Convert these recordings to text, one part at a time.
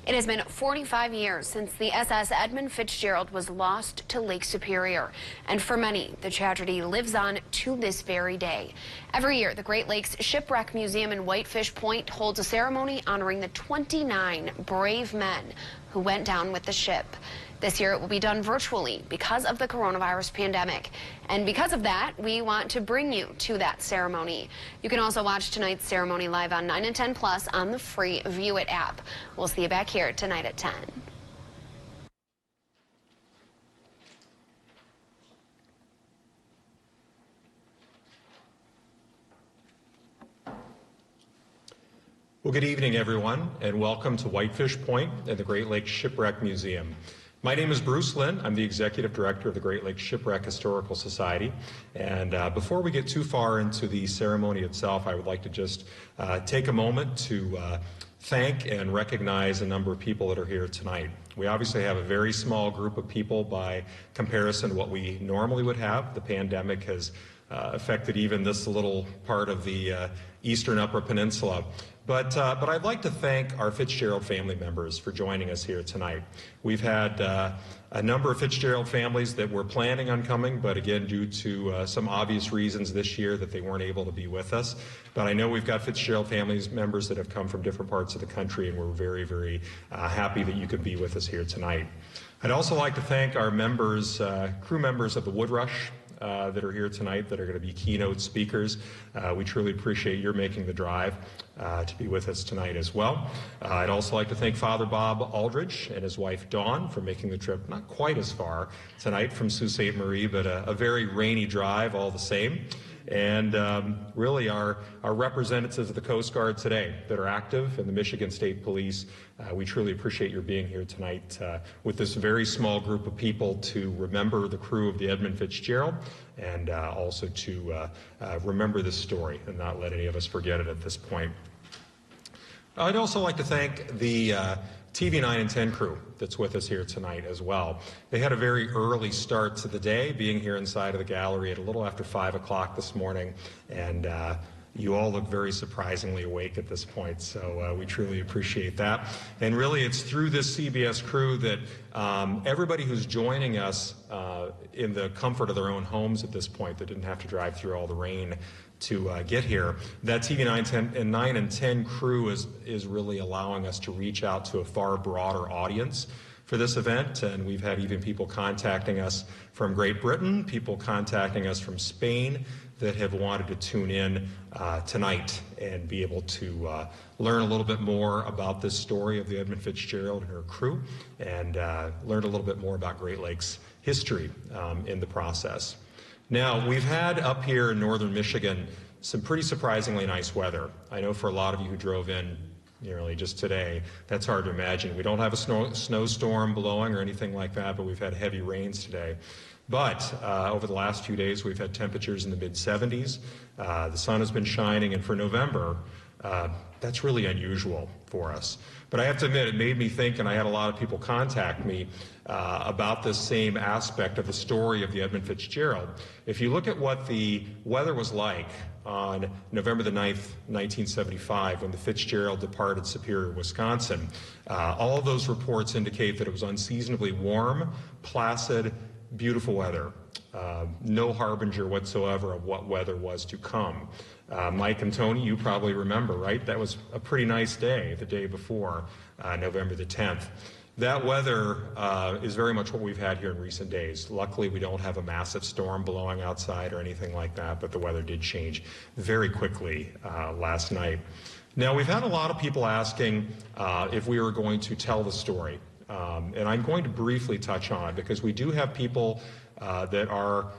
It has been 45 years since the SS Edmund Fitzgerald was lost to Lake Superior. And for many, the tragedy lives on to this very day. Every year, the Great Lakes Shipwreck Museum in Whitefish Point holds a ceremony honoring the 29 brave men who went down with the ship. This year it will be done virtually because of the coronavirus pandemic. And because of that, we want to bring you to that ceremony. You can also watch tonight's ceremony live on 9 and 10 Plus on the free View It app. We'll see you back here tonight at 10. Well, good evening, everyone, and welcome to Whitefish Point and the Great Lakes Shipwreck Museum. My name is Bruce Lynn. I'm the Executive Director of the Great Lakes Shipwreck Historical Society. And before we get too far into the ceremony itself, I would like to just take a moment to thank and recognize a number of people that are here tonight. We obviously have a very small group of people by comparison to what we normally would have. The pandemic has affected even this little part of the eastern Upper Peninsula. But I'd like to thank our Fitzgerald family members for joining us here tonight. We've had a number of Fitzgerald families that were planning on coming, but again, due to some obvious reasons this year that they weren't able to be with us. But I know we've got Fitzgerald families members that have come from different parts of the country, and we're very, very happy that you could be with us here tonight. I'd also like to thank our members, crew members of the Wood Rush, that are here tonight that are going to be keynote speakers. We truly appreciate your making the drive to be with us tonight as well. I'd also like to thank Father Bob Aldridge and his wife Dawn for making the trip not quite as far tonight from Sault Ste. Marie, but a very rainy drive all the same. And really our representatives of the Coast Guard today that are active in the Michigan State Police, we truly appreciate your being here tonight with this very small group of people to remember the crew of the Edmund Fitzgerald and also to remember this story and not let any of us forget it at this point. I'd also like to thank the TV 9 and 10 crew that's with us here tonight as well. They had a very early start to the day, being here inside of the gallery at a little after 5 o'clock this morning, and you all look very surprisingly awake at this point, so we truly appreciate that. And really, it's through this CBS crew that everybody who's joining us in the comfort of their own homes at this point, that didn't have to drive through all the rain to get here, that TV 9 and 10 crew is really allowing us to reach out to a far broader audience for this event. And we've had even people contacting us from Great Britain, people contacting us from Spain that have wanted to tune in tonight and be able to learn a little bit more about this story of the Edmund Fitzgerald and her crew, and learn a little bit more about Great Lakes history in the process. Now, we've had up here in northern Michigan some pretty surprisingly nice weather. I know for a lot of you who drove in nearly just today, that's hard to imagine. We don't have a snowstorm blowing or anything like that, but we've had heavy rains today. But over the last few days, we've had temperatures in the mid-70s. The sun has been shining, and for November, that's really unusual for us. But I have to admit, it made me think, and I had a lot of people contact me about this same aspect of the story of the Edmund Fitzgerald. If you look at what the weather was like on November the 9th, 1975, when the Fitzgerald departed Superior, Wisconsin, all of those reports indicate that it was unseasonably warm, placid, beautiful weather. No harbinger whatsoever of what weather was to come. Mike and Tony, you probably remember, right? That was a pretty nice day, the day before, November the 10th. That weather is very much what we've had here in recent days. Luckily, we don't have a massive storm blowing outside or anything like that, but the weather did change very quickly last night. Now, we've had a lot of people asking if we were going to tell the story. And I'm going to briefly touch on it because we do have people that are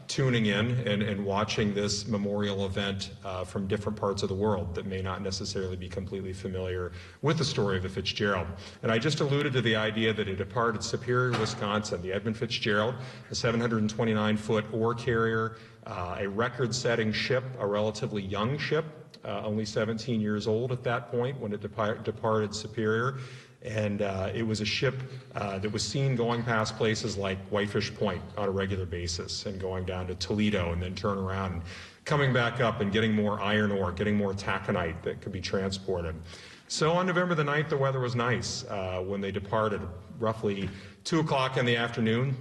tuning in and watching this memorial event from different parts of the world that may not necessarily be completely familiar with the story of the Fitzgerald. And I just alluded to the idea that it departed Superior, Wisconsin. The Edmund Fitzgerald, a 729-foot ore carrier, a record-setting ship, a relatively young ship, only 17 years old at that point when it departed Superior. And it was a ship that was seen going past places like Whitefish Point on a regular basis and going down to Toledo and then turn around and coming back up and getting more iron ore, getting more taconite that could be transported. So on November the 9th, the weather was nice when they departed, roughly 2 o'clock in the afternoon.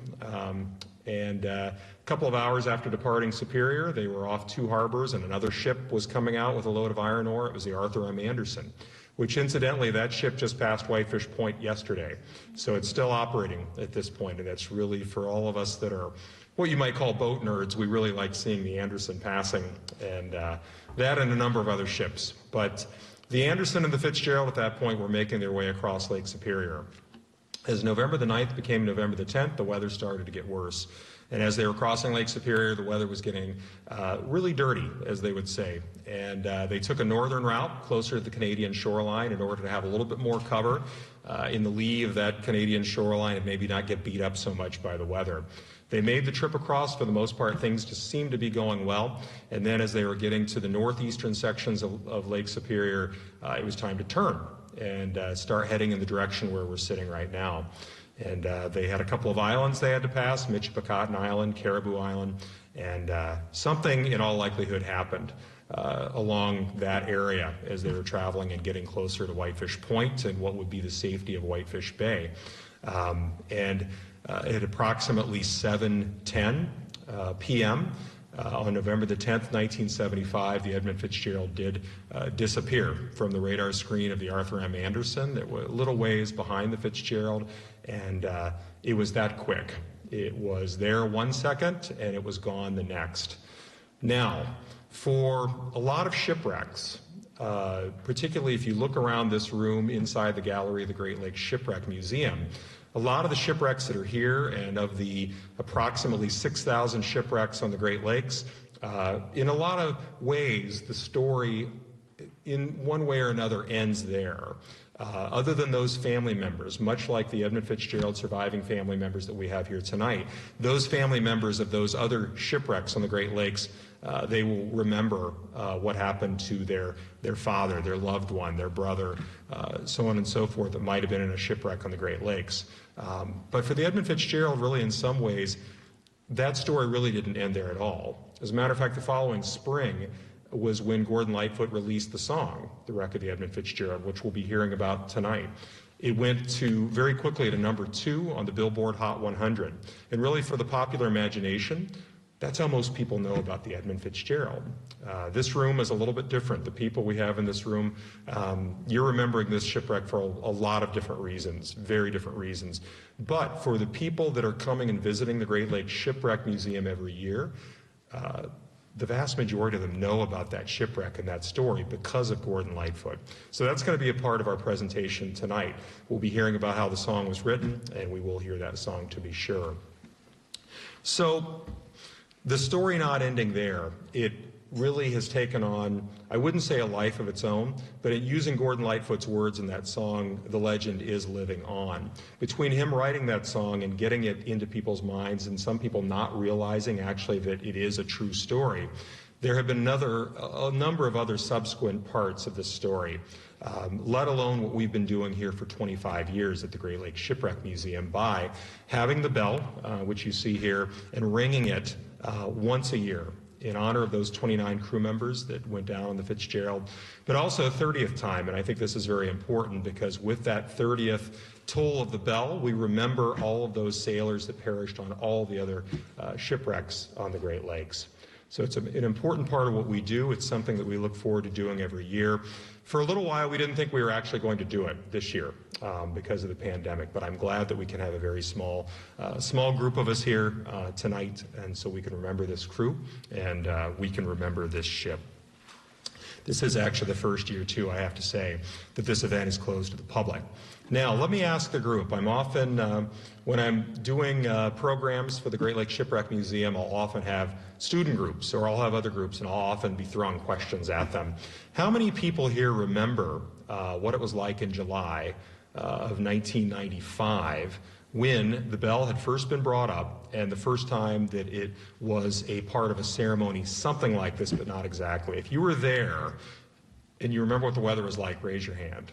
And a couple of hours after departing Superior, they were off 2 harbors, and another ship was coming out with a load of iron ore. It was the Arthur M. Anderson, which incidentally, that ship just passed Whitefish Point yesterday. So it's still operating at this point, and that's really, for all of us that are what you might call boat nerds, we really like seeing the Anderson passing, and that and a number of other ships. But the Anderson and the Fitzgerald at that point were making their way across Lake Superior. As November the 9th became November the 10th, the weather started to get worse. And as they were crossing Lake Superior, the weather was getting really dirty, as they would say. And they took a northern route closer to the Canadian shoreline in order to have a little bit more cover in the lee of that Canadian shoreline and maybe not get beat up so much by the weather. They made the trip across. For the most part, things just seemed to be going well. And then as they were getting to the northeastern sections of Lake Superior, it was time to turn and start heading in the direction where we're sitting right now. And they had a couple of islands they had to pass, Michipacotton Island, Caribou Island, and something in all likelihood happened along that area as they were traveling and getting closer to Whitefish Point and what would be the safety of Whitefish Bay. At approximately 7:10 p.m. On November the 10th, 1975, the Edmund Fitzgerald did disappear from the radar screen of the Arthur M. Anderson that was a little ways behind the Fitzgerald, and it was that quick. It was there 1 second, and it was gone the next. Now, for a lot of shipwrecks, particularly if you look around this room inside the gallery of the Great Lakes Shipwreck Museum, a lot of the shipwrecks that are here, and of the approximately 6,000 shipwrecks on the Great Lakes, in a lot of ways, the story, in one way or another, ends there. Other than those family members, much like the Edmund Fitzgerald surviving family members that we have here tonight, those family members of those other shipwrecks on the Great Lakes, they will remember what happened to their father, their loved one, their brother, so on and so forth, that might have been in a shipwreck on the Great Lakes. But for the Edmund Fitzgerald, really in some ways, that story really didn't end there at all. As a matter of fact, the following spring was when Gordon Lightfoot released the song, The Wreck of the Edmund Fitzgerald, which we'll be hearing about tonight. It went very quickly to number 2 on the Billboard Hot 100. And really for the popular imagination, that's how most people know about the Edmund Fitzgerald. This room is a little bit different. The people we have in this room, you're remembering this shipwreck for a lot of different reasons, very different reasons. But for the people that are coming and visiting the Great Lakes Shipwreck Museum every year, the vast majority of them know about that shipwreck and that story because of Gordon Lightfoot. So that's going to be a part of our presentation tonight. We'll be hearing about how the song was written, and we will hear that song to be sure. So the story not ending there, it really has taken on, I wouldn't say a life of its own, but using Gordon Lightfoot's words in that song, the legend is living on. Between him writing that song and getting it into people's minds, and some people not realizing actually that it is a true story, there have been a number of other subsequent parts of this story, let alone what we've been doing here for 25 years at the Great Lakes Shipwreck Museum by having the bell, which you see here, and ringing it once a year in honor of those 29 crew members that went down on the Fitzgerald, but also a 30th time. And I think this is very important because with that 30th toll of the bell, we remember all of those sailors that perished on all the other shipwrecks on the Great Lakes. So it's an important part of what we do. It's something that we look forward to doing every year. For a little while, we didn't think we were actually going to do it this year because of the pandemic, but I'm glad that we can have a very small group of us here tonight, and so we can remember this crew and we can remember this ship. This is actually the first year, too, I have to say, that this event is closed to the public. Now, let me ask the group. I'm often, when I'm doing programs for the Great Lakes Shipwreck Museum, I'll often have student groups, or I'll have other groups, and I'll often be throwing questions at them. How many people here remember what it was like in July of 1995 when the bell had first been brought up and the first time that it was a part of a ceremony, something like this, but not exactly? If you were there and you remember what the weather was like, raise your hand.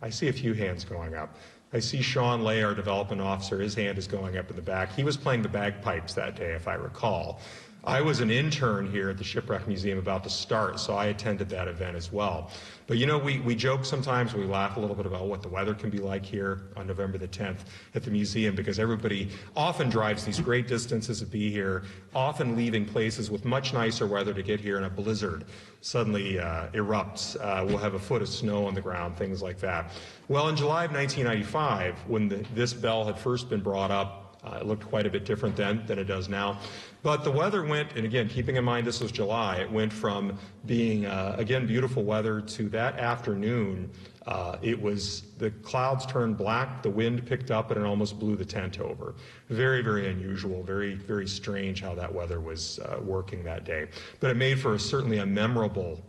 I see a few hands going up. I see Sean Lay, our development officer, his hand is going up in the back. He was playing the bagpipes that day, if I recall. I was an intern here at the Shipwreck Museum about to start, so I attended that event as well. But you know, we joke sometimes, we laugh a little bit about what the weather can be like here on November the 10th at the museum, because everybody often drives these great distances to be here, often leaving places with much nicer weather to get here, and a blizzard suddenly erupts. We'll have a foot of snow on the ground, things like that. Well, in July of 1995, when this bell had first been brought up, it looked quite a bit different then than it does now. But the weather went, and again, keeping in mind this was July, it went from being, again, beautiful weather to that afternoon, the clouds turned black, the wind picked up, and it almost blew the tent over. Very, very unusual, very, very strange how that weather was working that day. But it made for certainly a memorable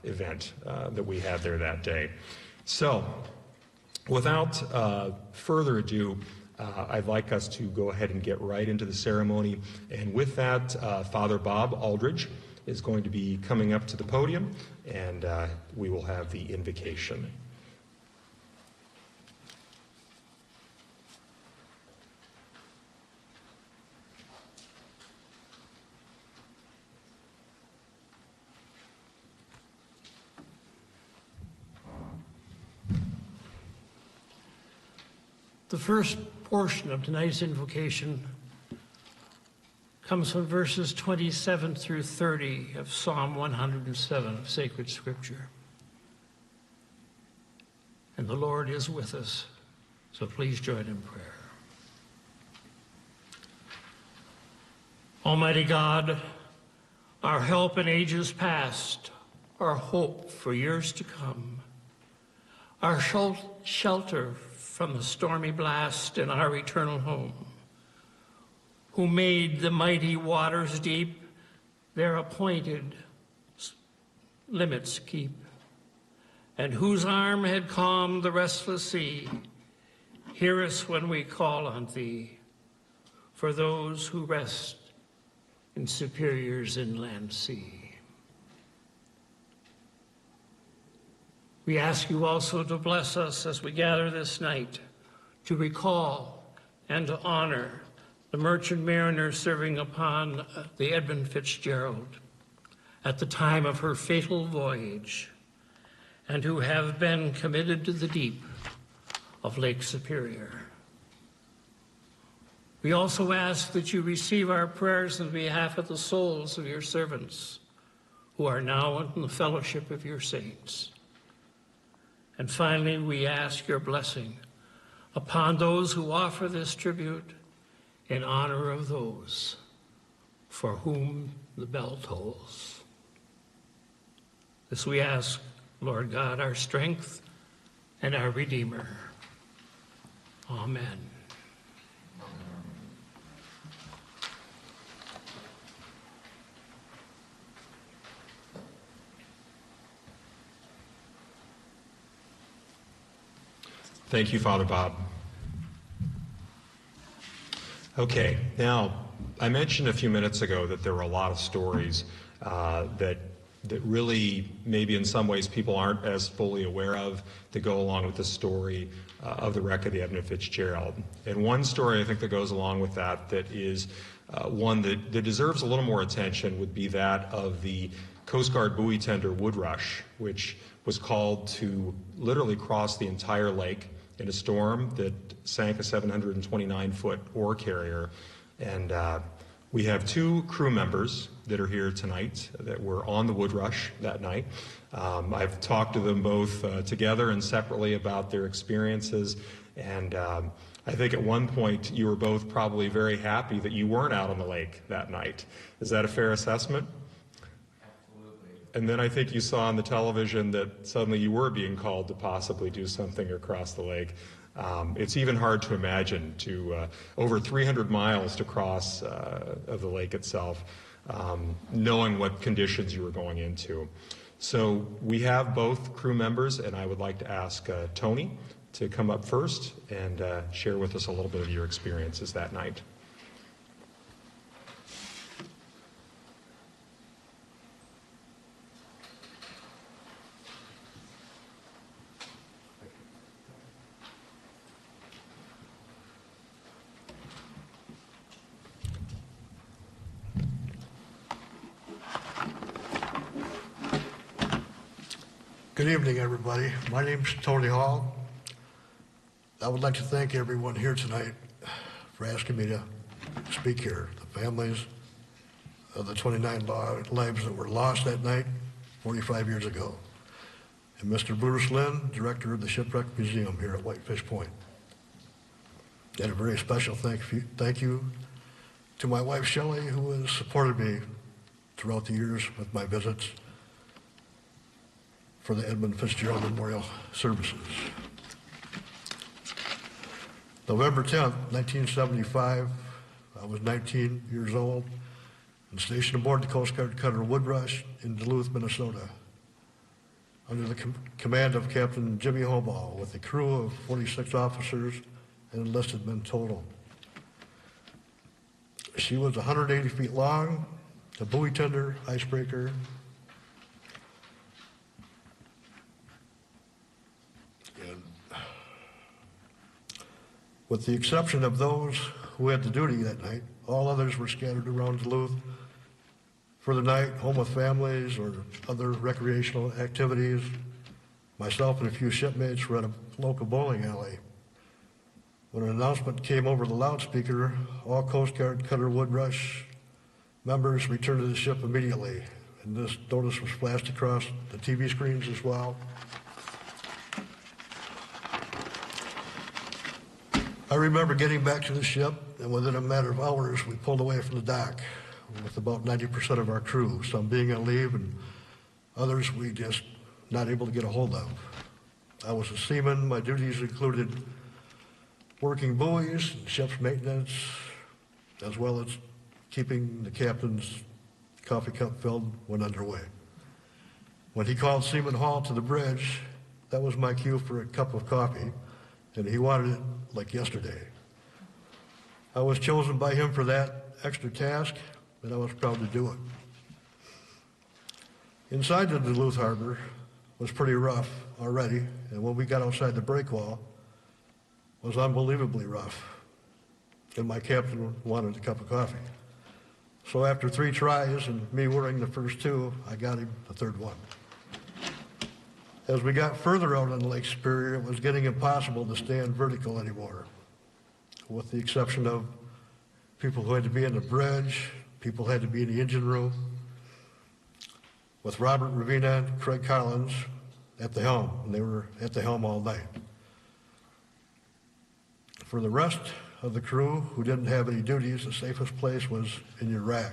event that we had there that day. So, without further ado, I'd like us to go ahead and get right into the ceremony. And with that, Father Bob Aldridge is going to be coming up to the podium, and we will have the invocation. The first portion of tonight's invocation comes from verses 27 through 30 of Psalm 107 of Sacred Scripture. And the Lord is with us, so please join in prayer. Almighty God, our help in ages past, our hope for years to come, our shelter from the stormy blast in our eternal home, who made the mighty waters deep their appointed limits keep, and whose arm had calmed the restless sea, hear us when we call on thee, for those who rest in Superior's inland sea. We ask you also to bless us as we gather this night to recall and to honor the merchant mariner serving upon the Edmund Fitzgerald at the time of her fatal voyage, and who have been committed to the deep of Lake Superior. We also ask that you receive our prayers on behalf of the souls of your servants who are now in the fellowship of your saints. And finally, we ask your blessing upon those who offer this tribute in honor of those for whom the bell tolls. This we ask, Lord God, our strength and our Redeemer. Amen. Thank you, Father Bob. Okay, now, I mentioned a few minutes ago that there were a lot of stories that really, maybe in some ways, people aren't as fully aware of that go along with the story of the wreck of the Edmund Fitzgerald. And one story I think that goes along with that is one that deserves a little more attention would be that of the Coast Guard buoy tender Woodrush, which was called to literally cross the entire lake in a storm that sank a 729-foot ore carrier. And we have two crew members that are here tonight that were on the Woodrush that night. I've talked to them both together and separately about their experiences. And I think at one point you were both probably very happy that you weren't out on the lake that night. Is that a fair assessment? And then I think you saw on the television that suddenly you were being called to possibly do something across the lake. It's even hard to imagine over 300 miles to cross of the lake itself, knowing what conditions you were going into. So we have both crew members, and I would like to ask Tony to come up first and share with us a little bit of your experiences that night. Good evening, everybody. My name's Tony Hall. I would like to thank everyone here tonight for asking me to speak here. The families of the 29 lives that were lost that night 45 years ago. And Mr. Bruce Lynn, director of the Shipwreck Museum here at Whitefish Point. And a very special thank you to my wife, Shelley, who has supported me throughout the years with my visits for the Edmund Fitzgerald Memorial Services. November 10th, 1975, I was 19 years old and stationed aboard the Coast Guard cutter Woodrush in Duluth, Minnesota, under the command of Captain Jimmy Hobaugh, with a crew of 46 officers and enlisted men total. She was 180 feet long, a buoy tender, icebreaker, and with the exception of those who had the duty that night, all others were scattered around Duluth for the night, home with families or other recreational activities. Myself and a few shipmates were at a local bowling alley when an announcement came over the loudspeaker. All Coast Guard cutter Woodrush members returned to the ship immediately, and this notice was flashed across the TV screens as well. I remember getting back to the ship, and within a matter of hours, we pulled away from the dock with about 90% of our crew, some being on leave and others we just not able to get a hold of. I was a seaman. My duties included working buoys and ship's maintenance, as well as keeping the captain's coffee cup filled when underway. When he called Seaman Hall to the bridge, that was my cue for a cup of coffee, and he wanted it like yesterday. I was chosen by him for that extra task, and I was proud to do it. Inside the Duluth Harbor was pretty rough already, and when we got outside the breakwall, it was unbelievably rough, and my captain wanted a cup of coffee. So after 3 tries and me wearing the first 2, I got him the third one. As we got further out on Lake Superior, it was getting impossible to stand vertical anymore, with the exception of people who had to be in the bridge, people had to be in the engine room, with Robert Ravina and Craig Collins at the helm, and they were at the helm all night. For the rest of the crew who didn't have any duties, the safest place was in your rack.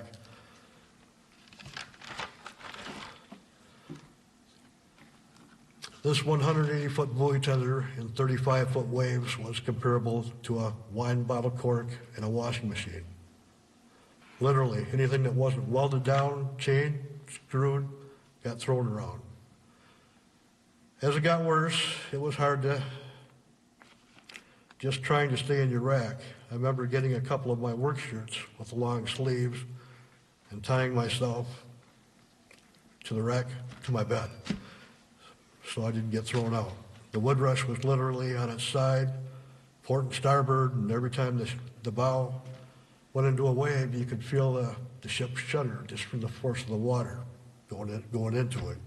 This 180-foot buoy tender in 35-foot waves was comparable to a wine bottle cork in a washing machine. Literally, anything that wasn't welded down, chained, screwed, got thrown around. As it got worse, it was hard to just trying to stay in your rack. I remember getting a couple of my work shirts with long sleeves and tying myself to the rack to my bed so I didn't get thrown out. The Woodrush was literally on its side, port and starboard, and every time the bow went into a wave, you could feel the ship shudder just from the force of the water going into it.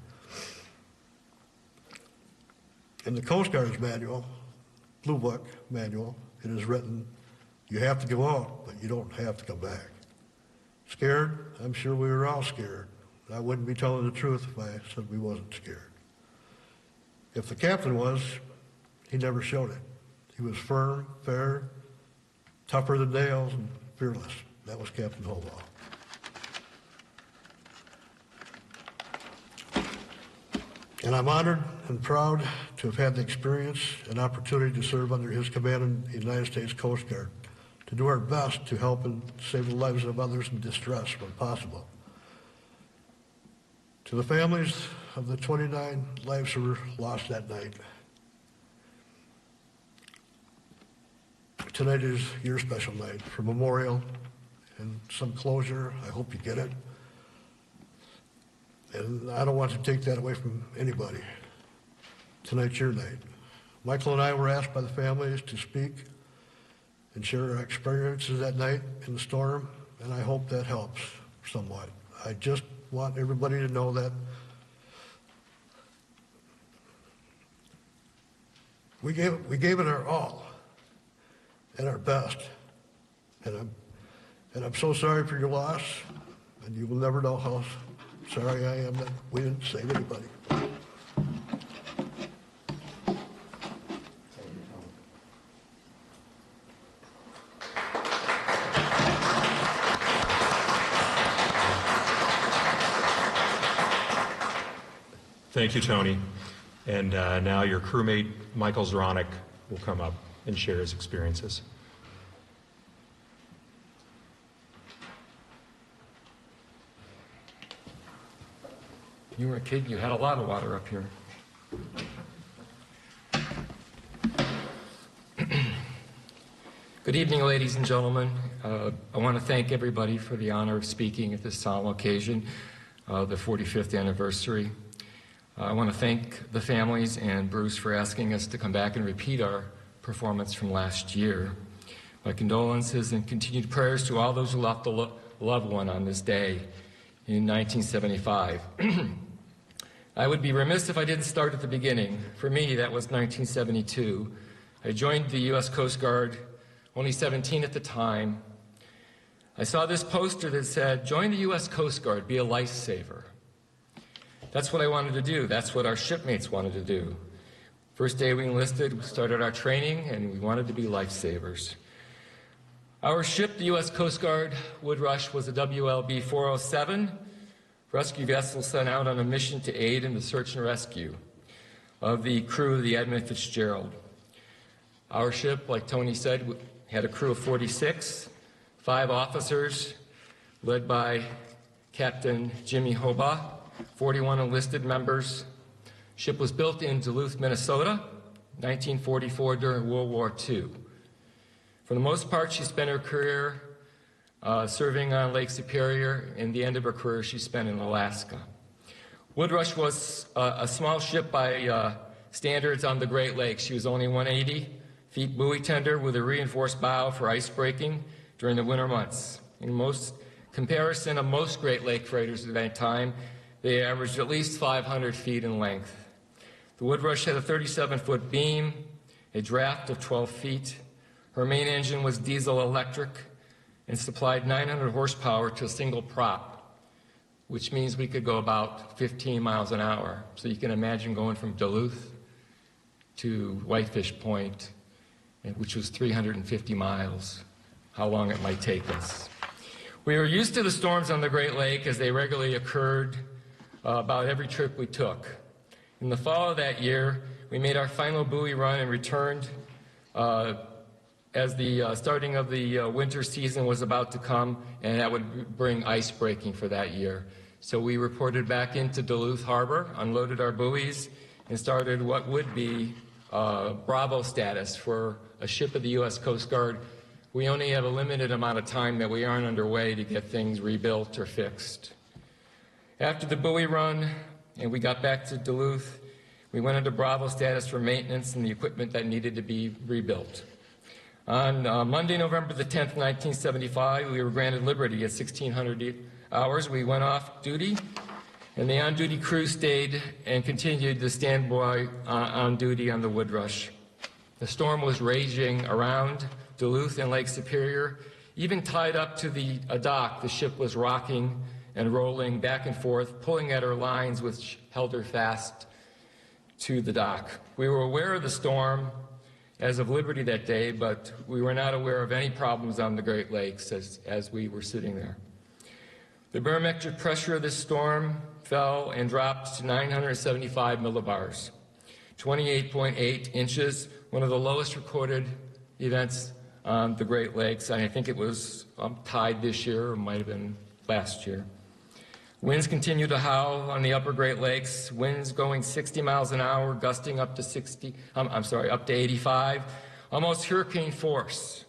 In the Coast Guard's manual, Blue Book manual, it is written, you have to go out, but you don't have to come back. Scared? I'm sure we were all scared. I wouldn't be telling the truth if I said we wasn't scared. If the captain was, he never showed it. He was firm, fair, tougher than nails, and fearless. That was Captain Hobaugh. And I'm honored and proud to have had the experience and opportunity to serve under his command in the United States Coast Guard, to do our best to help and save the lives of others in distress when possible. To the families of the 29 lives who were lost that night, tonight is your special night for memorial and some closure. I hope you get it. And I don't want to take that away from anybody. Tonight's your night. Michael and I were asked by the families to speak and share our experiences that night in the storm, and I hope that helps somewhat. I just want everybody to know that We gave it our all and our best. And I'm so sorry for your loss, and you will never know how sorry I am that we didn't save anybody. Thank you, Tony. And now your crewmate, Michael Zronik, will come up and share his experiences. You were a kid, you had a lot of water up here. Good evening, ladies and gentlemen. I want to thank everybody for the honor of speaking at this solemn occasion, the 45th anniversary. I want to thank the families and Bruce for asking us to come back and repeat our performance from last year. My condolences and continued prayers to all those who lost a loved one on this day in 1975. I would be remiss if I didn't start at the beginning. For me, that was 1972. I joined the U.S. Coast Guard, only 17 at the time. I saw this poster that said, "Join the U.S. Coast Guard, be a lifesaver." That's what I wanted to do. That's what our shipmates wanted to do. First day we enlisted, we started our training, and we wanted to be lifesavers. Our ship, the U.S. Coast Guard Woodrush, was a WLB 407 rescue vessel sent out on a mission to aid in the search and rescue of the crew of the Edmund Fitzgerald. Our ship, like Tony said, had a crew of 46, 5 officers, led by Captain Jimmy Hobaugh, 41 enlisted members. Ship was built in Duluth, Minnesota, 1944 during World War II. For the most part, she spent her career serving on Lake Superior, and the end of her career she spent in Alaska. Woodrush was a small ship by standards on the Great Lakes. She was only 180 feet buoy tender with a reinforced bow for ice breaking during the winter months. In comparison of most Great Lake freighters at that time, they averaged at least 500 feet in length. The Woodrush had a 37-foot beam, a draft of 12 feet. Her main engine was diesel electric and supplied 900 horsepower to a single prop, which means we could go about 15 miles an hour. So you can imagine going from Duluth to Whitefish Point, which was 350 miles, how long it might take us. We were used to the storms on the Great Lake as they regularly occurred about every trip we took. In the fall of that year, we made our final buoy run and returned as the starting of the winter season was about to come, and that would bring ice breaking for that year. So we reported back into Duluth Harbor, unloaded our buoys, and started what would be Bravo status for a ship of the U.S. Coast Guard. We only have a limited amount of time that we aren't underway to get things rebuilt or fixed. After the buoy run, and we got back to Duluth, we went into Bravo status for maintenance and the equipment that needed to be rebuilt. On Monday, November the 10th, 1975, we were granted liberty at 1600 hours. We went off duty, and the on-duty crew stayed and continued to stand by on duty on the Woodrush. The storm was raging around Duluth and Lake Superior. Even tied up to the dock, the ship was rocking and rolling back and forth, pulling at her lines which held her fast to the dock. We were aware of the storm as of liberty that day, but we were not aware of any problems on the Great Lakes as we were sitting there. The barometric pressure of this storm fell and dropped to 975 millibars, 28.8 inches, one of the lowest recorded events on the Great Lakes, and I think it was tied this year, or might have been last year. Winds continue to howl on the upper Great Lakes, winds going 60 miles an hour, gusting up to up to 85, almost hurricane force.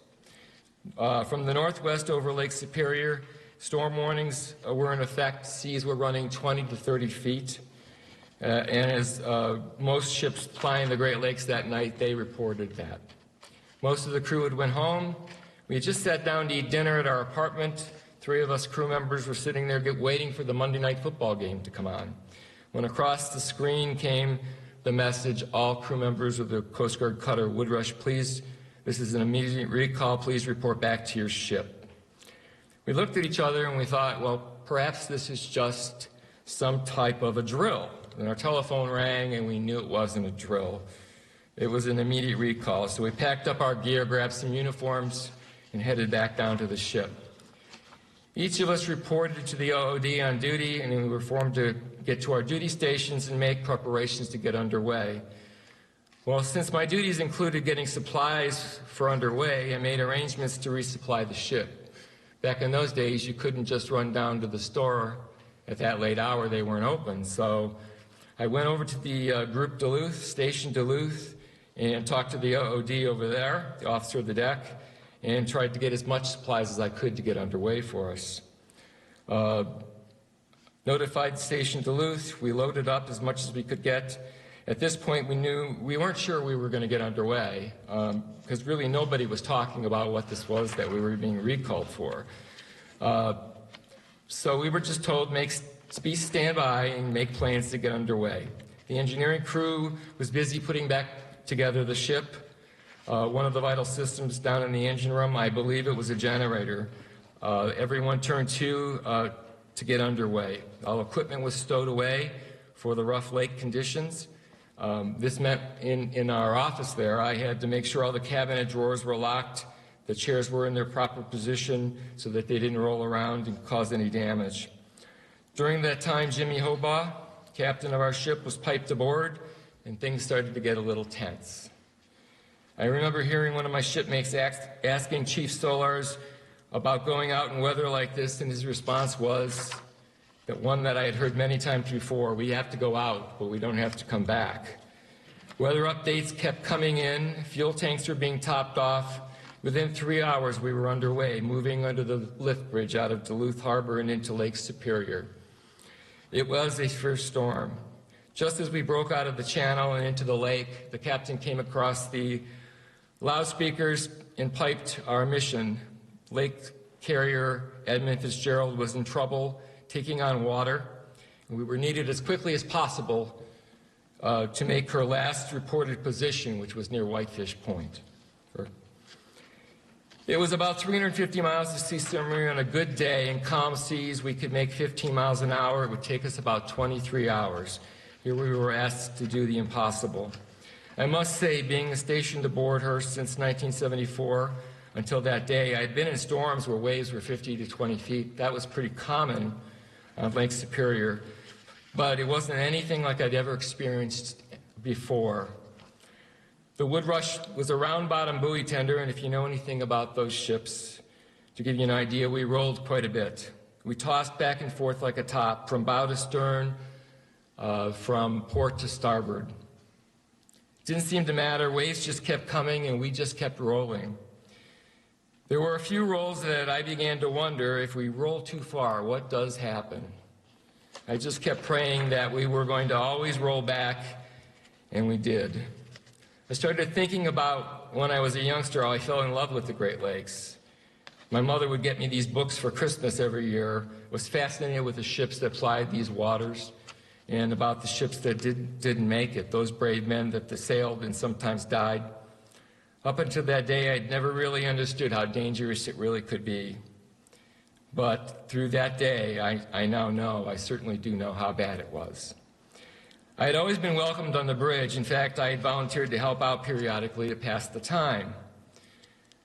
From the northwest over Lake Superior, storm warnings were in effect. Seas were running 20 to 30 feet. And as most ships plying the Great Lakes that night, they reported that. Most of the crew had went home. We had just sat down to eat dinner at our apartment. 3 of us crew members were sitting there waiting for the Monday night football game to come on, when across the screen came the the message, all crew members of the Coast Guard cutter Woodrush, please, this is an immediate recall, please report back to your ship. We looked at each other and we thought, well, perhaps this is just some type of a drill. And our telephone rang and we knew it wasn't a drill. It was an immediate recall. So we packed up our gear, grabbed some uniforms, and headed back down to the ship. Each of us reported to the OOD on duty, and we were formed to get to our duty stations and make preparations to get underway. Well, since my duties included getting supplies for underway, I made arrangements to resupply the ship. Back in those days, you couldn't just run down to the store at that late hour. They weren't open. So I went over to the Group Duluth, Station Duluth, and talked to the OOD over there, the officer of the deck, and tried to get as much supplies as I could to get underway for us. Notified Station Duluth, we loaded up as much as we could get. At this point, we weren't sure we were going to get underway, because really nobody was talking about what this was that we were being recalled for. So we were just told, be standby and make plans to get underway. The engineering crew was busy putting back together the ship. One of the vital systems down in the engine room, I believe it was a generator. Everyone turned to get underway. All equipment was stowed away for the rough lake conditions. This meant in our office there, I had to make sure all the cabinet drawers were locked, the chairs were in their proper position so that they didn't roll around and cause any damage. During that time, Jimmy Hobaugh, captain of our ship, was piped aboard, and things started to get a little tense. I remember hearing one of my shipmates asking Chief Stolars about going out in weather like this, and his response was that one that I had heard many times before: we have to go out, but we don't have to come back. Weather updates kept coming in, fuel tanks were being topped off. Within 3 hours, we were underway, moving under the lift bridge out of Duluth Harbor and into Lake Superior. It was a first storm. Just as we broke out of the channel and into the lake, the captain came across the loudspeakers and piped our mission. Lake carrier Edmund Fitzgerald was in trouble, taking on water, and we were needed as quickly as possible to make her last reported position, which was near Whitefish Point. It was about 350 miles to sea submarine on a good day. In calm seas, we could make 15 miles an hour. It would take us about 23 hours. Here we were asked to do the impossible. I must say, being stationed aboard her since 1974 until that day, I had been in storms where waves were 50 to 20 feet. That was pretty common on Lake Superior, but it wasn't anything like I'd ever experienced before. The Woodrush was a round-bottom buoy tender, and if you know anything about those ships, to give you an idea, we rolled quite a bit. We tossed back and forth like a top, from bow to stern, from port to starboard. It didn't seem to matter. Waves just kept coming, and we just kept rolling. There were a few rolls that I began to wonder, if we roll too far, what does happen? I just kept praying that we were going to always roll back, and we did. I started thinking about when I was a youngster how I fell in love with the Great Lakes. My mother would get me these books for Christmas every year. I was fascinated with the ships that plied these waters and about the ships that didn't make it, those brave men that sailed and sometimes died. Up until that day, I'd never really understood how dangerous it really could be. But through that day, I now know, I certainly do know how bad it was. I had always been welcomed on the bridge. In fact, I had volunteered to help out periodically to pass the time.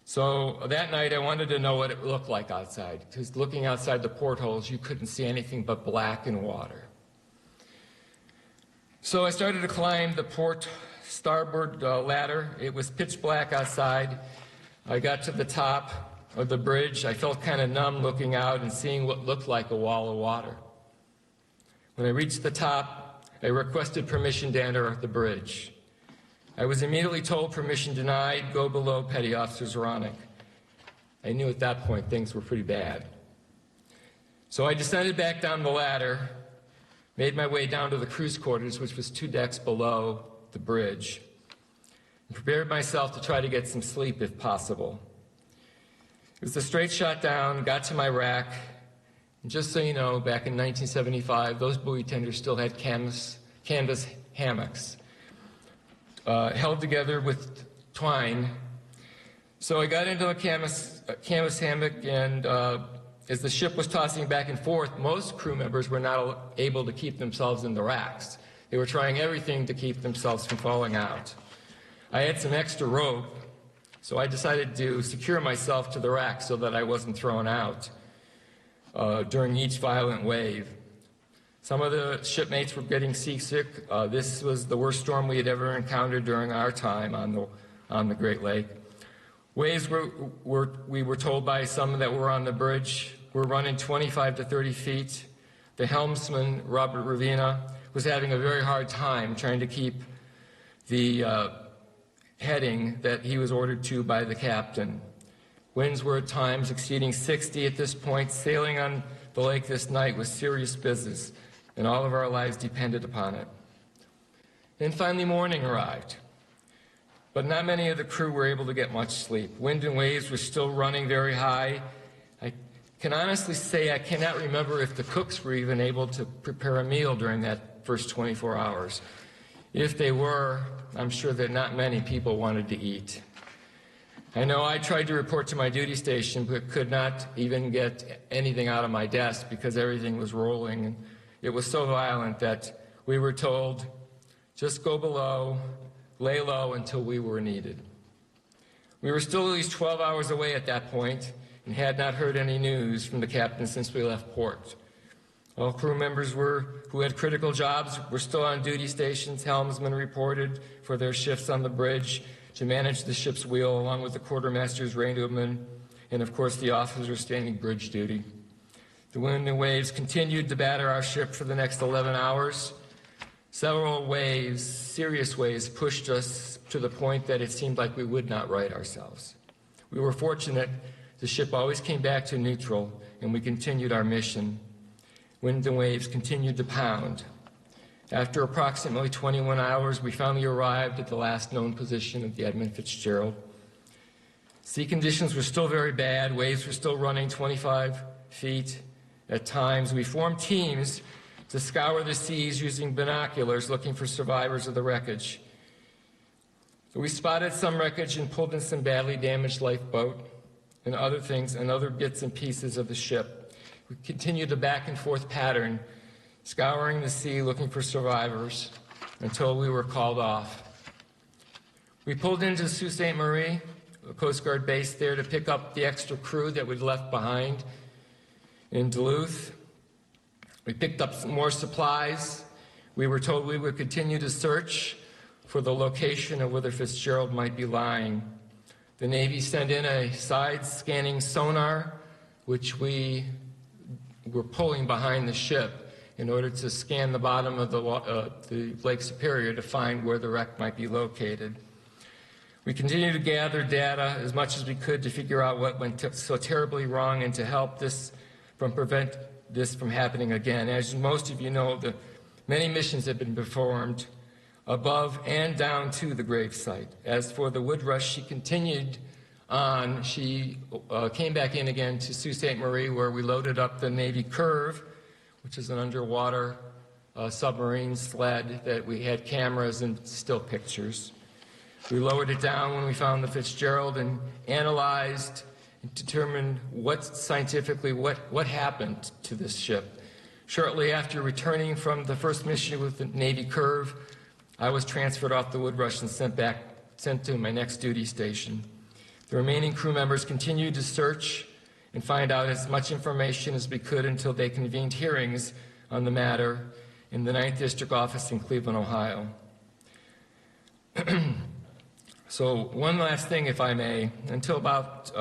So that night, I wanted to know what it looked like outside, because looking outside the portholes, you couldn't see anything but black and water. So I started to climb the port starboard ladder. It was pitch black outside. I got to the top of the bridge. I felt kind of numb looking out and seeing what looked like a wall of water. When I reached the top, I requested permission to enter the bridge. I was immediately told permission denied, go below, Petty Officer Zoronic. I knew at that point things were pretty bad. So I descended back down the ladder, made my way down to the crew's quarters, which was 2 decks below the bridge, and prepared myself to try to get some sleep if possible. It was a straight shot down, got to my rack. And just so you know, back in 1975, those buoy tenders still had canvas hammocks. held together with twine. So I got into a canvas hammock, and as the ship was tossing back and forth, most crew members were not able to keep themselves in the racks. They were trying everything to keep themselves from falling out. I had some extra rope, so I decided to secure myself to the rack so that I wasn't thrown out during each violent wave. Some of the shipmates were getting seasick. This was the worst storm we had ever encountered during our time on the Great Lake. Waves we were told by some that were on the bridge were running 25 to 30 feet. The helmsman, Robert Ravina, was having a very hard time trying to keep the heading that he was ordered to by the captain. Winds were at times exceeding 60 at this point. Sailing on the lake this night was serious business, and all of our lives depended upon it. Then finally morning arrived, but not many of the crew were able to get much sleep. Wind and waves were still running very high. I can honestly say I cannot remember if the cooks were even able to prepare a meal during that first 24 hours. If they were, I'm sure that not many people wanted to eat. I know I tried to report to my duty station, but could not even get anything out of my desk because everything was rolling. And it was so violent that we were told, just go below, lay low until we were needed. We were still at least 12 hours away at that point and had not heard any news from the captain since we left port. All crew members who had critical jobs were still on duty stations. Helmsmen reported for their shifts on the bridge to manage the ship's wheel, along with the quartermaster's radioman, and of course the officers standing bridge duty. The wind and waves continued to batter our ship for the next 11 hours. Several waves, serious waves, pushed us to the point that it seemed like we would not right ourselves. We were fortunate. The ship always came back to neutral, and we continued our mission. Wind and waves continued to pound. After approximately 21 hours, we finally arrived at the last known position of the Edmund Fitzgerald. Sea conditions were still very bad. Waves were still running 25 feet at times. We formed teams to scour the seas using binoculars, looking for survivors of the wreckage. So we spotted some wreckage and pulled in some badly damaged lifeboat and other things and other bits and pieces of the ship. We continued a back and forth pattern, scouring the sea looking for survivors until we were called off. We pulled into Sault Ste. Marie, a Coast Guard base there, to pick up the extra crew that we'd left behind in Duluth. We picked up some more supplies. We were told we would continue to search for the location of where the Fitzgerald might be lying. The Navy sent in a side-scanning sonar, which we were pulling behind the ship in order to scan the bottom of the Lake Superior to find where the wreck might be located. We continued to gather data as much as we could to figure out what went so terribly wrong and to help prevent this from happening again. As most of you know, many missions have been performed above and down to the gravesite. As for the Woodrush, she continued on. She came back in again to Sault Ste. Marie, where we loaded up the Navy Curve, which is an underwater submarine sled that we had cameras and still pictures. We lowered it down when we found the Fitzgerald and analyzed and determined scientifically what happened to this ship. Shortly after returning from the first mission with the Navy Curve, I was transferred off the Woodrush and sent to my next duty station. The remaining crew members continued to search and find out as much information as we could until they convened hearings on the matter in the 9th District Office in Cleveland, Ohio. So one last thing, if I may. Until about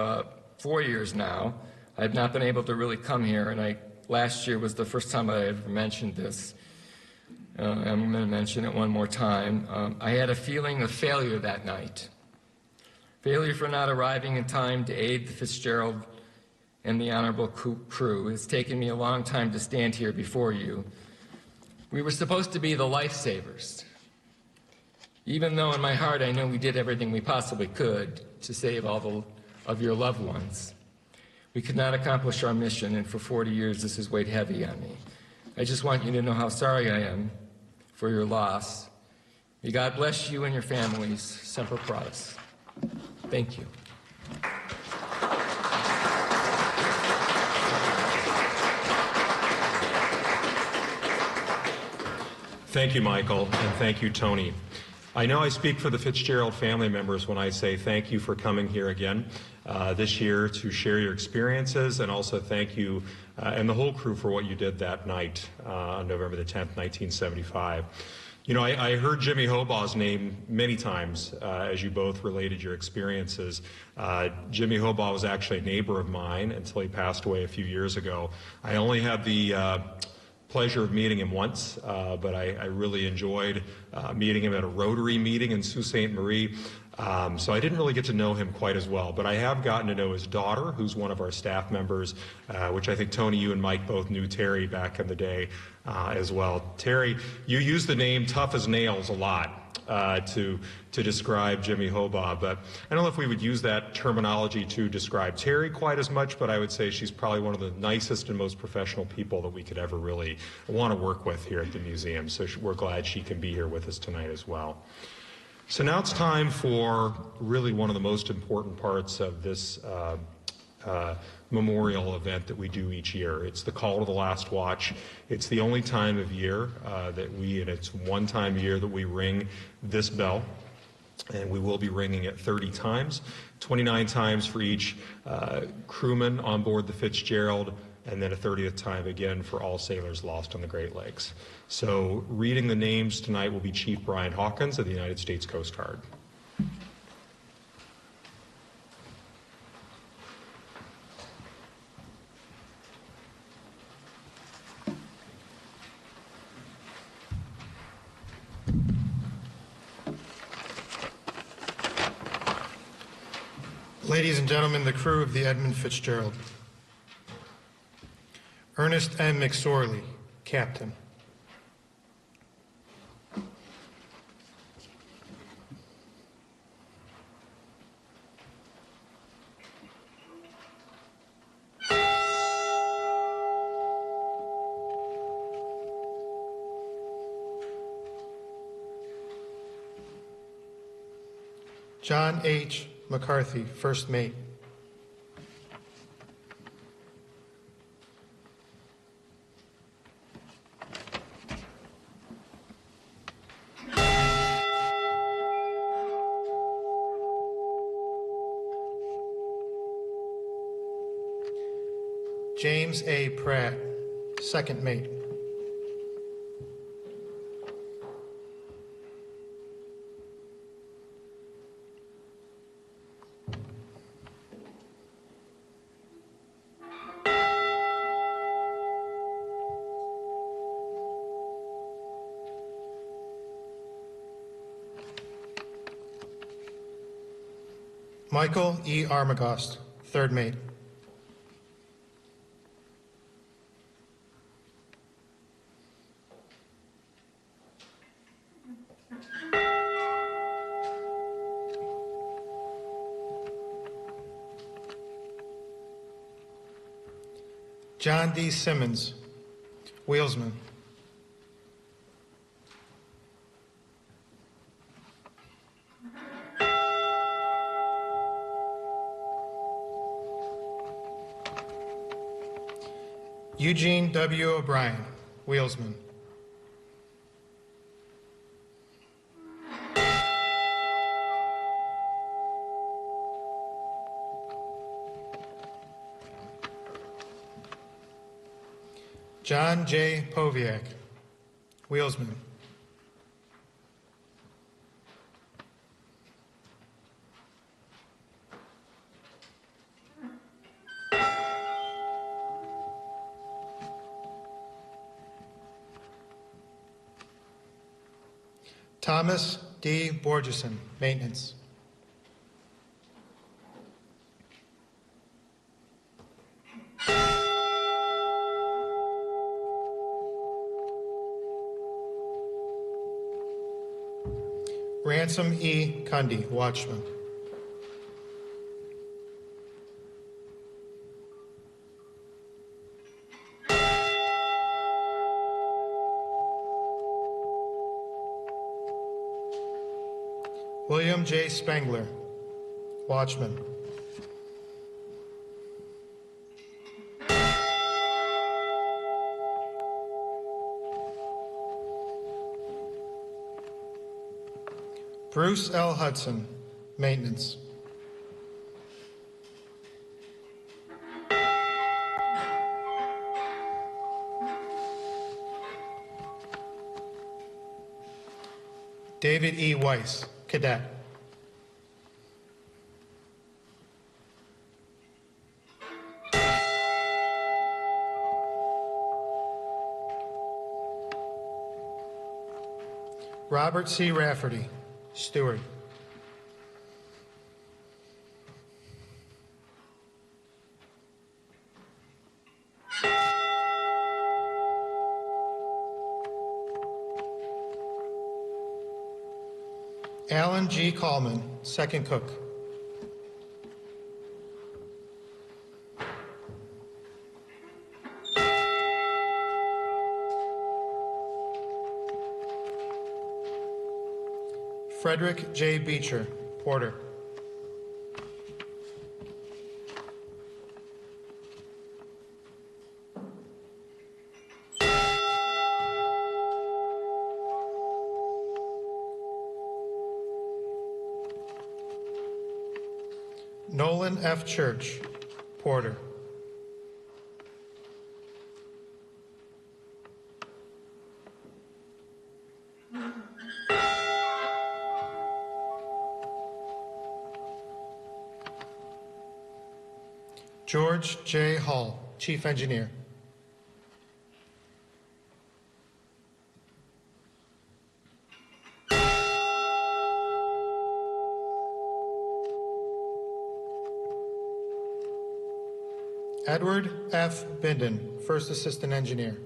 4 years now, I've not been able to really come here, and last year was the first time I ever mentioned this. I'm going to mention it one more time. I had a feeling of failure that night. Failure for not arriving in time to aid the Fitzgerald and the honorable crew. It's taken me a long time to stand here before you. We were supposed to be the lifesavers, even though in my heart I know we did everything we possibly could to save all of your loved ones. We could not accomplish our mission, and for 40 years this has weighed heavy on me. I just want you to know how sorry I am for your loss, May God bless you and your families. Semper Paratus. Thank you. Thank you, Michael, and thank you, Tony. I know I speak for the Fitzgerald family members when I say thank you for coming here again this year to share your experiences, and also thank you and the whole crew for what you did that night on November the 10th, 1975. You know, I heard Jimmy Hobaugh's name many times as you both related your experiences. Jimmy Hobaugh was actually a neighbor of mine until he passed away a few years ago. I only had the pleasure of meeting him once, but I really enjoyed meeting him at a Rotary meeting in Sault Ste. Marie. So I didn't really get to know him quite as well, but I have gotten to know his daughter, who's one of our staff members, which I think, Tony, you and Mike both knew Terry back in the day as well. Terry, you use the name Tough as Nails a lot to describe Jimmy Hobaugh, but I don't know if we would use that terminology to describe Terry quite as much, but I would say she's probably one of the nicest and most professional people that we could ever really want to work with here at the museum. So we're glad she can be here with us tonight as well. So now it's time for really one of the most important parts of this memorial event that we do each year. It's the call to the last watch. It's the only time of year and it's one time a year that we ring this bell, and we will be ringing it 30 times, 29 times for each crewman on board the Fitzgerald, and then a 30th time again for all sailors lost on the Great Lakes. So reading the names tonight will be Chief Brian Hawkins of the United States Coast Guard. Ladies and gentlemen, the crew of the Edmund Fitzgerald. Ernest M. McSorley, Captain. John H. McCarthy, First Mate. James A. Pratt, Second Mate. Michael E. Armagost, Third Mate. John D. Simmons, Wheelsman. Eugene W. O'Brien, Wheelsman. John J. Poviak, Wheelsman. Thomas D. Borgeson, Maintenance. Ransom E. Cundy, Watchman. William J. Spengler, watchman. Bruce L. Hudson, maintenance. David E. Weiss, cadet. Robert C. Rafferty, steward. Alan G. Coleman, second cook. Frederick J. Beecher, porter. Nolan F. Church, porter. George J. Hall, chief engineer. Edward F. Binden, first assistant engineer.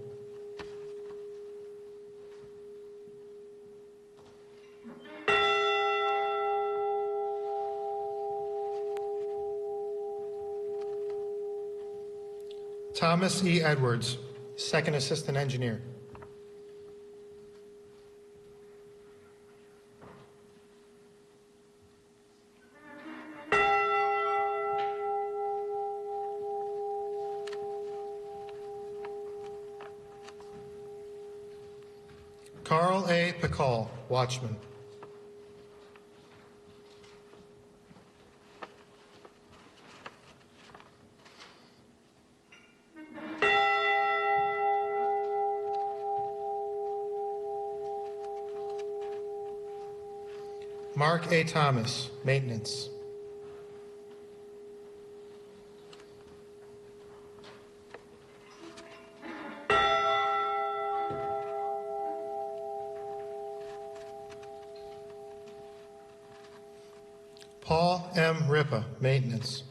Thomas E. Edwards, second assistant engineer. Carl A. Pacall, watchman. Mark A. Thomas, maintenance. Paul M. Ripa, maintenance.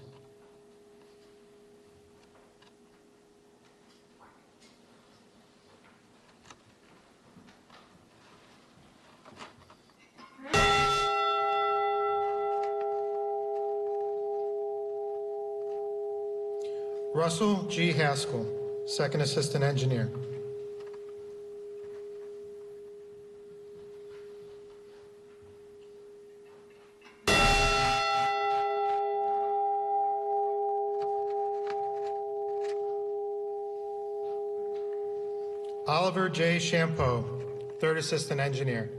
Russell G. Haskell, second assistant engineer. Oliver J. Champeau, third assistant engineer.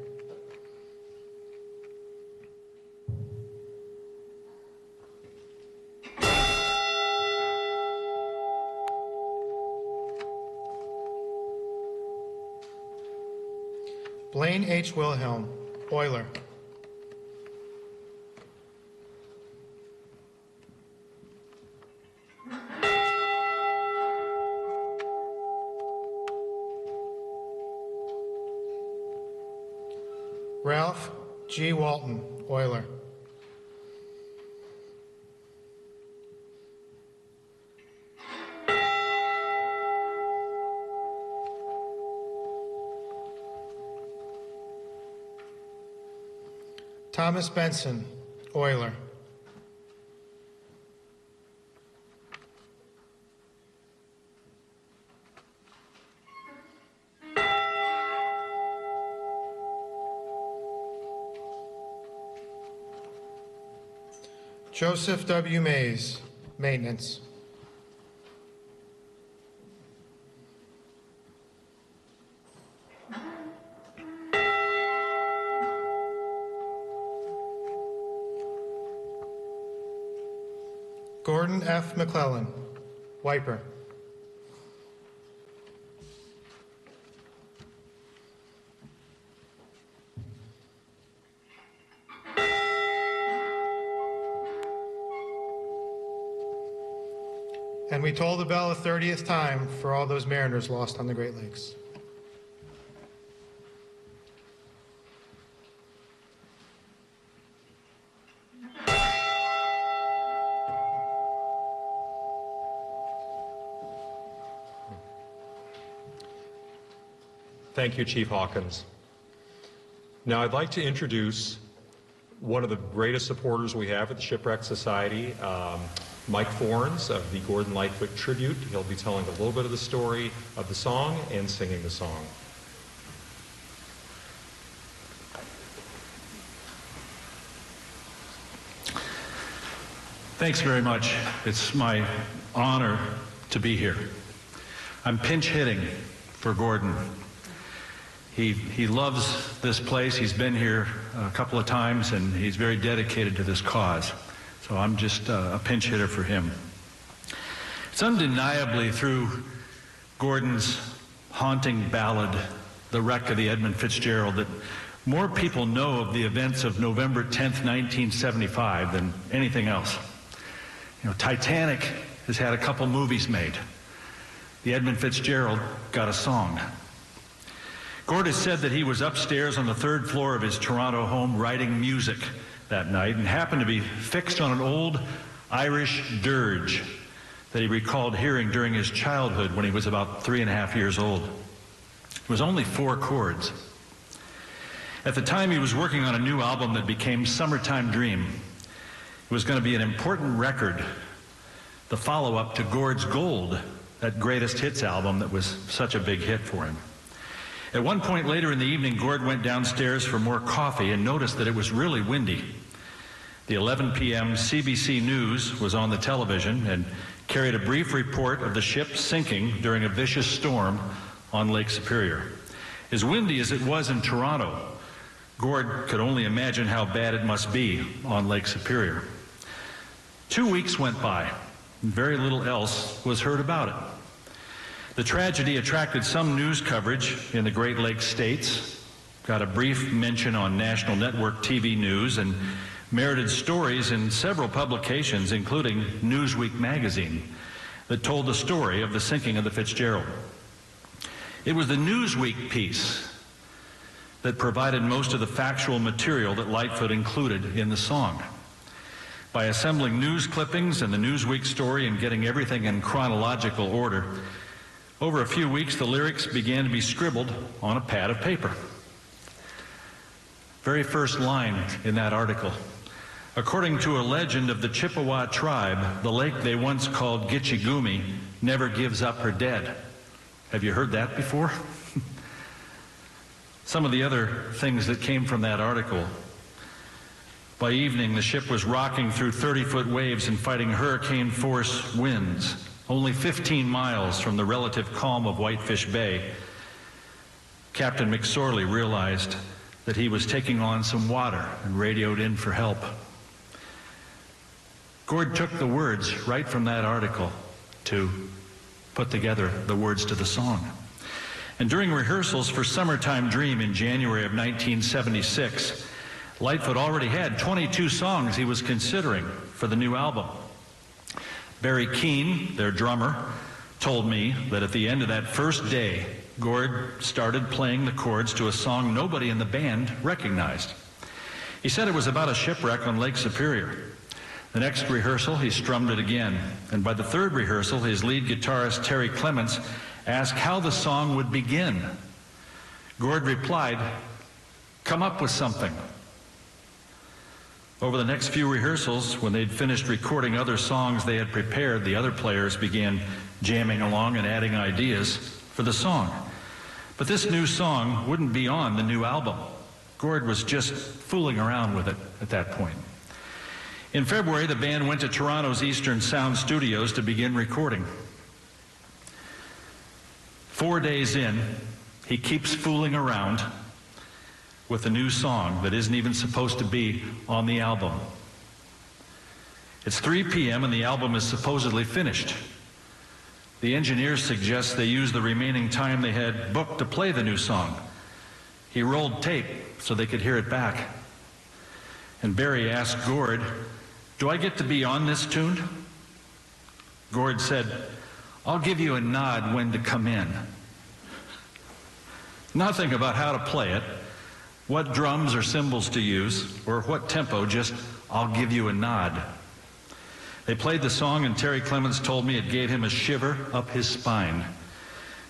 Blaine H. Wilhelm, oiler. Ralph G. Walton, oiler. Thomas Benson, oiler. Joseph W. Mays, maintenance. Gordon F. McClellan, wiper. And we toll the bell a 30th time for all those mariners lost on the Great Lakes. Thank you, Chief Hawkins. Now I'd like to introduce one of the greatest supporters we have at the Shipwreck Society, Mike Forns of the Gordon Lightfoot Tribute. He'll be telling a little bit of the story of the song and singing the song. Thanks very much. It's my honor to be here. I'm pinch hitting for Gordon. He loves this place. He's been here a couple of times, and he's very dedicated to this cause. So I'm just a pinch hitter for him. It's undeniably through Gordon's haunting ballad, The Wreck of the Edmund Fitzgerald, that more people know of the events of November 10th, 1975 than anything else. You know, Titanic has had a couple movies made. The Edmund Fitzgerald got a song. Gord has said that he was upstairs on the 3rd floor of his Toronto home writing music that night and happened to be fixed on an old Irish dirge that he recalled hearing during his childhood when he was about 3.5 years old. It was only 4 chords. At the time, he was working on a new album that became Summertime Dream. It was going to be an important record, the follow-up to Gord's Gold, that greatest hits album that was such a big hit for him. At one point later in the evening, Gord went downstairs for more coffee and noticed that it was really windy. The 11 p.m. CBC News was on the television and carried a brief report of the ship sinking during a vicious storm on Lake Superior. As windy as it was in Toronto, Gord could only imagine how bad it must be on Lake Superior. 2 weeks went by, and very little else was heard about it. The tragedy attracted some news coverage in the Great Lakes states, got a brief mention on national network TV news, and merited stories in several publications, including Newsweek magazine, that told the story of the sinking of the Fitzgerald. It was the Newsweek piece that provided most of the factual material that Lightfoot included in the song. By assembling news clippings and the Newsweek story and getting everything in chronological order, over a few weeks, the lyrics began to be scribbled on a pad of paper. Very first line in that article. According to a legend of the Chippewa tribe, the lake they once called Gitchigumi never gives up her dead. Have you heard that before? Some of the other things that came from that article. By evening, the ship was rocking through 30-foot waves and fighting hurricane-force winds. Only 15 miles from the relative calm of Whitefish Bay, Captain McSorley realized that he was taking on some water and radioed in for help. Gord took the words right from that article to put together the words to the song. And during rehearsals for Summertime Dream in January of 1976, Lightfoot already had 22 songs he was considering for the new album. Barry Keane, their drummer, told me that at the end of that first day, Gord started playing the chords to a song nobody in the band recognized. He said it was about a shipwreck on Lake Superior. The next rehearsal, he strummed it again, and by the 3rd rehearsal, his lead guitarist, Terry Clements, asked how the song would begin. Gord replied, "Come up with something." Over the next few rehearsals, when they'd finished recording other songs they had prepared, the other players began jamming along and adding ideas for the song. But this new song wouldn't be on the new album. Gord was just fooling around with it at that point. In February, the band went to Toronto's Eastern Sound Studios to begin recording. 4 days in, he keeps fooling around with a new song that isn't even supposed to be on the album. It's 3 p.m. and the album is supposedly finished. The engineers suggest they use the remaining time they had booked to play the new song. He rolled tape so they could hear it back. And Barry asked Gord, "Do I get to be on this tune?" Gord said, "I'll give you a nod when to come in." Nothing about how to play it, what drums or cymbals to use, or what tempo, just, "I'll give you a nod." They played the song, and Terry Clements told me it gave him a shiver up his spine.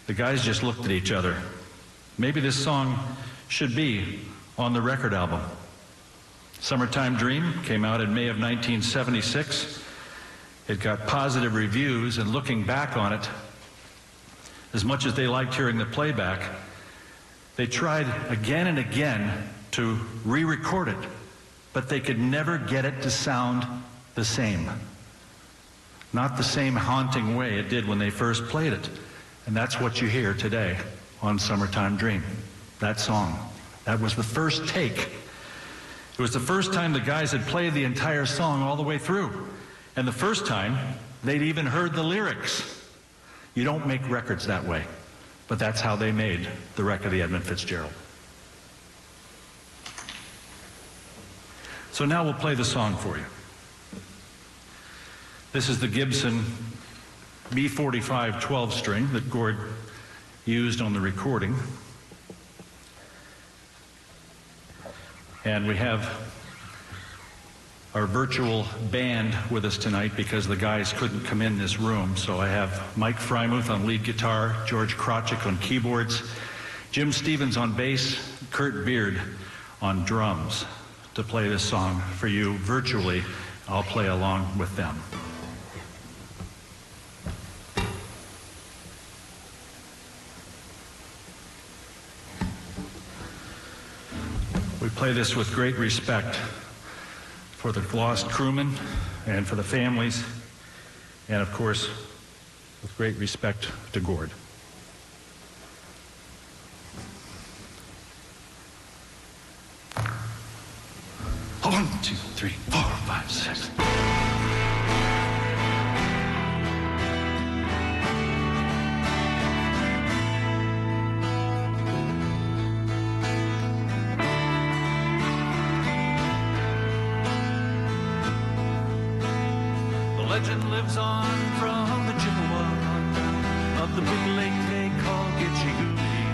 The guys just looked at each other. Maybe this song should be on the record album. Summertime Dream came out in May of 1976. It got positive reviews, and looking back on it, as much as they liked hearing the playback, they tried again and again to re-record it, but they could never get it to sound the same. Not the same haunting way it did when they first played it. And that's what you hear today on Summertime Dream. That song. That was the first take. It was the first time the guys had played the entire song all the way through. And the first time they'd even heard the lyrics. You don't make records that way. But that's how they made the wreck of the Edmund Fitzgerald. So now we'll play the song for you. This is the Gibson B45 12-string that Gord used on the recording. And we have our virtual band with us tonight because the guys couldn't come in this room. So I have Mike Frymuth on lead guitar, George Krawczyk on keyboards, Jim Stevens on bass, Kurt Beard on drums to play this song for you virtually. I'll play along with them. We play this with great respect for the lost crewmen and for the families, and of course, with great respect to Gord. 1, 2, 3, 4, 5, 6. Legend lives on from the Chippewa of the big lake they call Gitche-Gumee.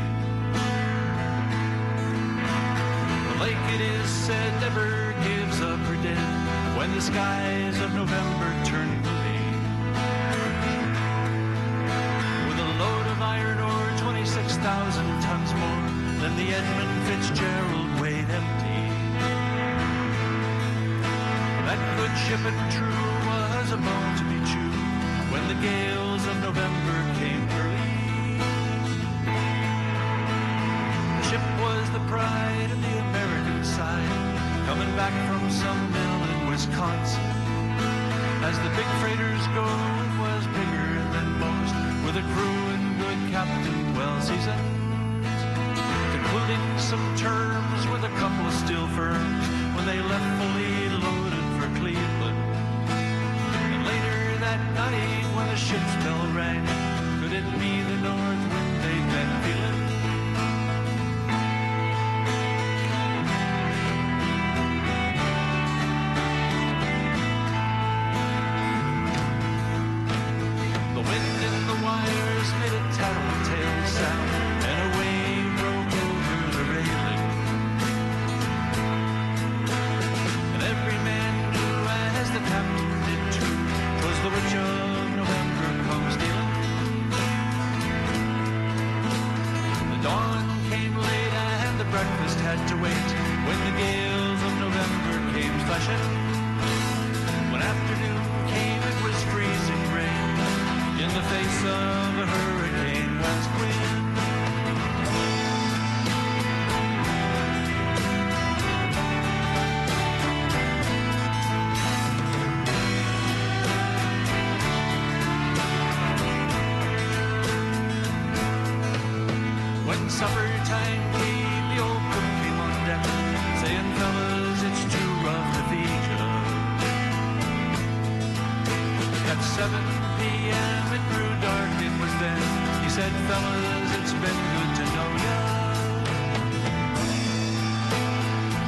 The lake, it is said, never gives up her dead when the skies of November turn gloomy. With a load of iron ore 26,000 tons more than the Edmund Fitzgerald weighed empty. That good ship and true was a bone to be chewed when the gales of November came early. The ship was the pride of the American side, coming back from some mill in Wisconsin. As the big freighters go, it was bigger than most, with a crew and good captain well seasoned, concluding some terms with a couple of steel firms when they left fully loaded for Cleveland. And later that night when the ship's bell rang, could it be the north wind they'd been feeling? The wind in the wires made a tattletale sound, and a wave broke over the railing. And every man knew, as the captain did too, 'twas the witch of November come stealing. The dawn came late and the breakfast had to wait when the gales of November came flashing. When afternoon came, it was freezing rain in the face of a hurricane west wind. came, the old cook came on deck, saying, fellas, it's too rough to feed ya. At 7 p.m. it grew dark, it was then he said, fellas, it's been good to know ya.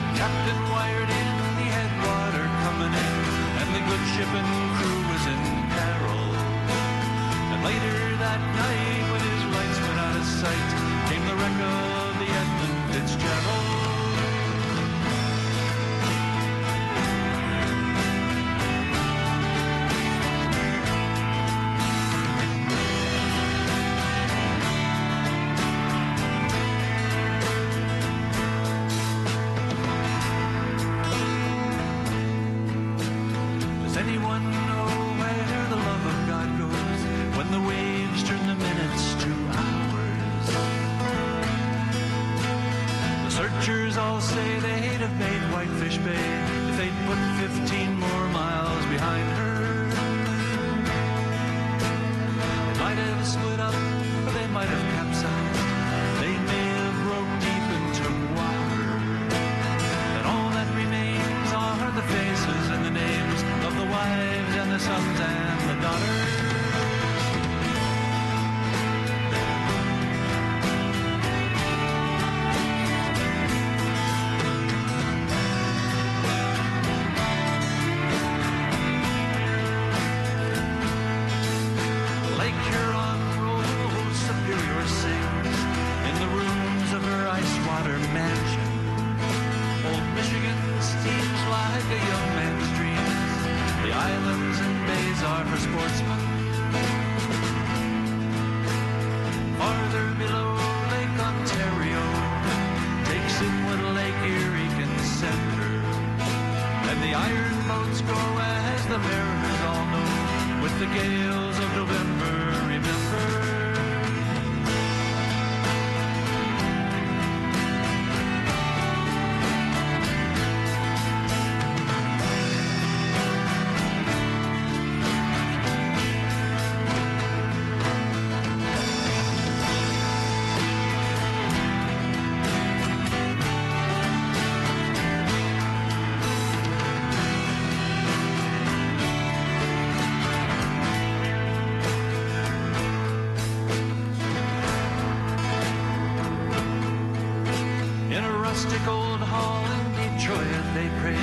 The captain wired in, he had water coming in, and the good ship and crew was in peril. And later that night, when his lights went out of sight, came the wreck of the Edmund Fitzgerald. Does anyone know where the love of God goes when the waves turn the minutes to hours? The searchers all say they'd have made Whitefish Bay if they'd put 15 more miles behind her. They might have split up, or they might have capsized. They may have rowed deep and took water. And all that remains are the faces and the names of the wives and the sons and the daughters. Lake Huron rolls, Superior sings in the rooms of her ice water mansion. Old Michigan steams like a young man's dreams. The islands and bays are for sportsmen. Farther below, Lake Ontario takes in what Lake Erie can send her. And the iron boats go, as the mariners all know, with the gales of November, remember. In a rustic old hall in Detroit they prayed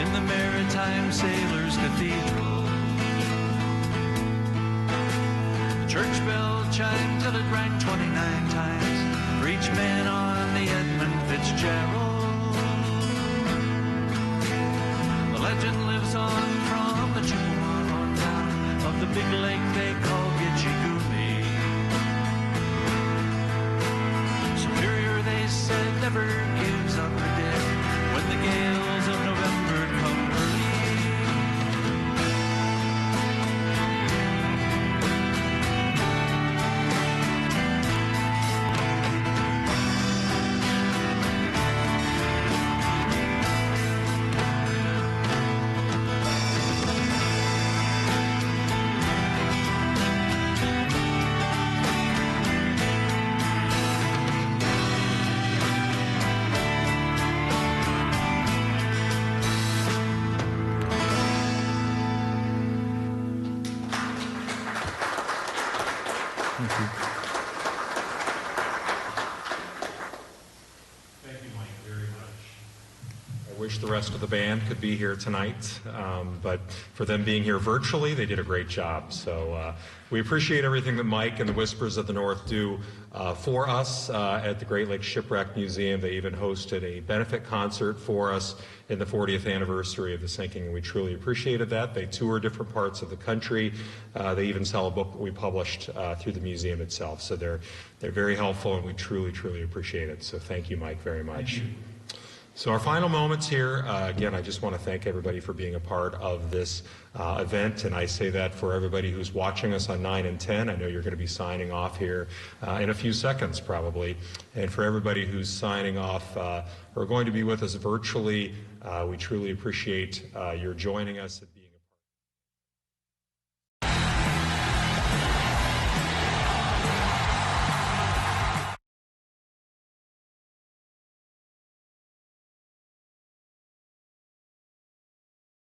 in the Maritime Sailors Cathedral. The church bell chimed till it rang 29 times for each man on the Edmund Fitzgerald. The legend lives on from the Chippewa on down of the big lake they call Gitche-Gumee. Superior, they said, never gives up her dead when the gales of November come early. Thank you, Mike, very much. I wish the rest of the band could be here tonight, but for them being here virtually, they did a great job. So we appreciate everything that Mike and the Whispers of the North do for us at the Great Lakes Shipwreck Museum. They even hosted a benefit concert for us in the 40th anniversary of the sinking, and we truly appreciated that. They tour different parts of the country. They even sell a book that we published through the museum itself. So they're very helpful, and we truly, truly appreciate it. So thank you, Mike, very much. So our final moments here, again, I just want to thank everybody for being a part of this event, and I say that for everybody who's watching us on 9 and 10. I know you're going to be signing off here in a few seconds probably, and for everybody who's signing off or going to be with us virtually, we truly appreciate your joining us.